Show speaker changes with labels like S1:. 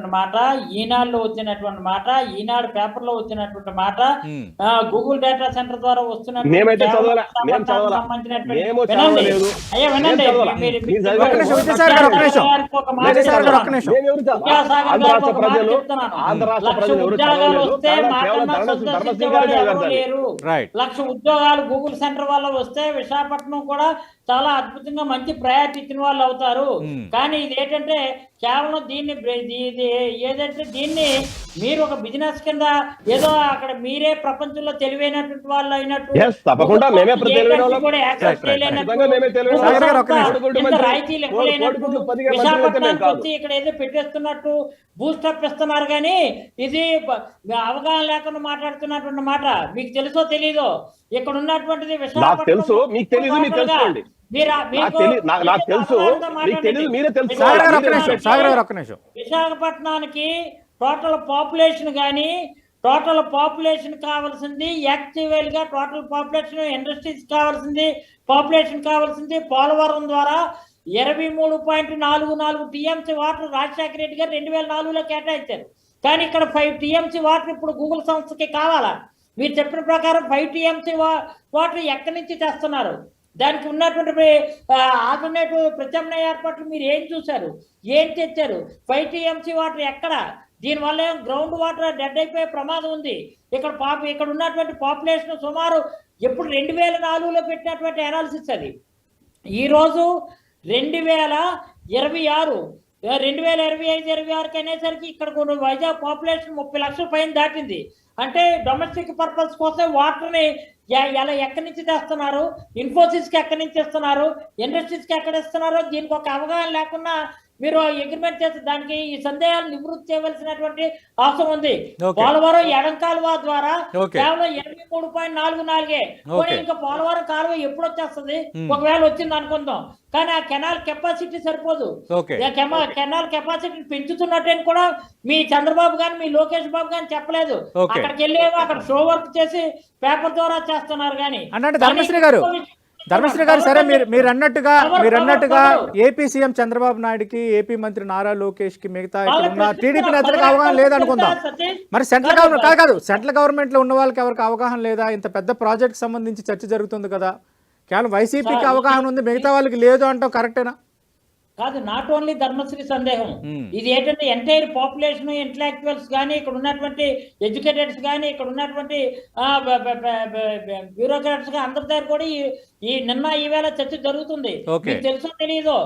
S1: వచ్చినటువంటి మాట, ఈనాడులో వచ్చినటువంటి మాట, ఈనాడు పేపర్లో వచ్చినటువంటి మాట, గూగుల్ డేటా సెంటర్ ద్వారా వస్తున్నటువంటి
S2: మేమైతే చదవలే, మేము చదవలే, మేము చదవలేదు.
S1: అయ్యా వినండి, లక్ష ఉద్యోగాలు గూగుల్ సెంటర్ వల్ల వస్తే విశాఖపట్నం కూడా చాలా అద్భుతంగా మంచి ప్రయారిటీ ఇచ్చిన వాళ్ళు అవుతారు. కానీ ఇది ఏంటంటే కేవలం దీన్ని ఏదంటే దీన్ని మీరు ఒక బిజినెస్ కింద ఏదో అక్కడ మీరే ప్రపంచంలో తెలివైనటువంటి వాళ్ళు అయినట్టు రాయితీలు విశాఖపట్నానికి వచ్చి ఇక్కడ ఏదో పెట్టేస్తున్నట్టు బూస్టప్ ఇస్తున్నారు. కానీ ఇది అవగాహన లేకుండా మాట్లాడుతున్నటువంటి మాట. మీకు తెలుసో తెలీదో ఇక్కడ ఉన్నటువంటిది విశాఖపట్నానికి టోటల్ పాపులేషన్ కావాల్సింది యాక్టివల్ గా టోటల్ పాపులేషన్ ఇండస్ట్రీస్ కావాల్సింది పోలవరం ద్వారా 23.44 టీఎంసీ వాటర్ రాజశేఖర రెడ్డి గారు 2004లో కేటాయించారు. కానీ ఇక్కడ 5 టీఎంసీ వాటర్ ఇప్పుడు గూగుల్ సంస్థకి కావాలా? మీరు చెప్పిన ప్రకారం 5 టీఎంసీ వాటర్ ఎక్కడి నుంచి తెస్తున్నారు? దానికి ఉన్నటువంటి ఆల్టర్నేటివ్ ప్రత్యామ్నాయ ఏర్పాట్లు మీరు ఏం చూశారు, ఏం తెచ్చారు? 5 టీఎంసీ వాటర్ ఎక్కడ? దీనివల్ల గ్రౌండ్ వాటర్ డెడ్ అయిపోయే ప్రమాదం ఉంది. ఇక్కడ ఉన్నటువంటి పాపులేషన్ సుమారు ఎప్పుడు 2004లో పెట్టినటువంటి అనాలిసిస్ అది. ఈరోజు 2026 2025-26 అనేసరికి ఇక్కడ వైజాగ్ పాపులేషన్ 30 లక్షల పైన దాటింది. అంటే డొమెస్టిక్ పర్పస్ కోసం వాటర్ని ఎలా ఎక్కడి నుంచి తెస్తున్నారు, ఇన్ఫోసిస్కి ఎక్కడి నుంచి ఇస్తున్నారు, ఇండస్ట్రీస్కి ఎక్కడ ఇస్తున్నారో దీనికి ఒక అవగాహన లేకుండా మీరు అగ్రిమెంట్ చేస్తే దానికి ఈ సందేహాలు నివృత్తి చేయవలసినటువంటి అవసరం ఉంది. పోలవరం ఎడం కాలువ ద్వారా కేవలం 23.44 ఇంకా పోలవరం కాలువ ఎప్పుడు వచ్చేస్తుంది? ఒకవేళ వచ్చింది అనుకుందాం, కానీ ఆ కెనాల్ కెపాసిటీ సరిపోదు. కెనాల్ కెపాసిటీ పెంచుతున్నట్టు కూడా మీ చంద్రబాబు గాని మీ లోకేష్ బాబు గాని చెప్పలేదు. అక్కడికి వెళ్ళేమో అక్కడ షో వర్క్ చేసి పేపర్ ద్వారా చేస్తున్నారు. కానీ
S3: ధర్మశ్రీ గారు, సరే మీరు అన్నట్టుగా ఏపీ సీఎం చంద్రబాబు నాయుడుకి, ఏపీ మంత్రి నారా లోకేష్ కి, మిగతా ఇక్కడ ఉన్న టీడీపీ నేతలకు అవగాహన లేదనుకుందాం. మరి సెంట్రల్ గవర్నమెంట్ లో ఉన్న వాళ్ళకి ఎవరికి అవగాహన లేదా? ఇంత పెద్ద ప్రాజెక్ట్ సంబంధించి చర్చ జరుగుతుంది కదా, కేవలం వైసీపీకి అవగాహన ఉంది, మిగతా వాళ్ళకి లేదు అంటాం కరెక్టేనా?
S1: కాదు, నాట్ ఓన్లీ ధర్మశ్రీ సందేహం. ఇది ఏంటంటే ఎంటైర్ పాపులేషన్, ఇంటలెక్చువల్స్ కానీ, ఇక్కడ ఉన్నటువంటి ఎడ్యుకేటెడ్స్ కానీ, ఇక్కడ ఉన్నటువంటి బ్యూరోక్రాట్స్ కానీ అందరి దగ్గర కూడా ఈ నిన్న ఈవేళ చర్చ జరుగుతుంది. మీకు తెలుసో తెలియదో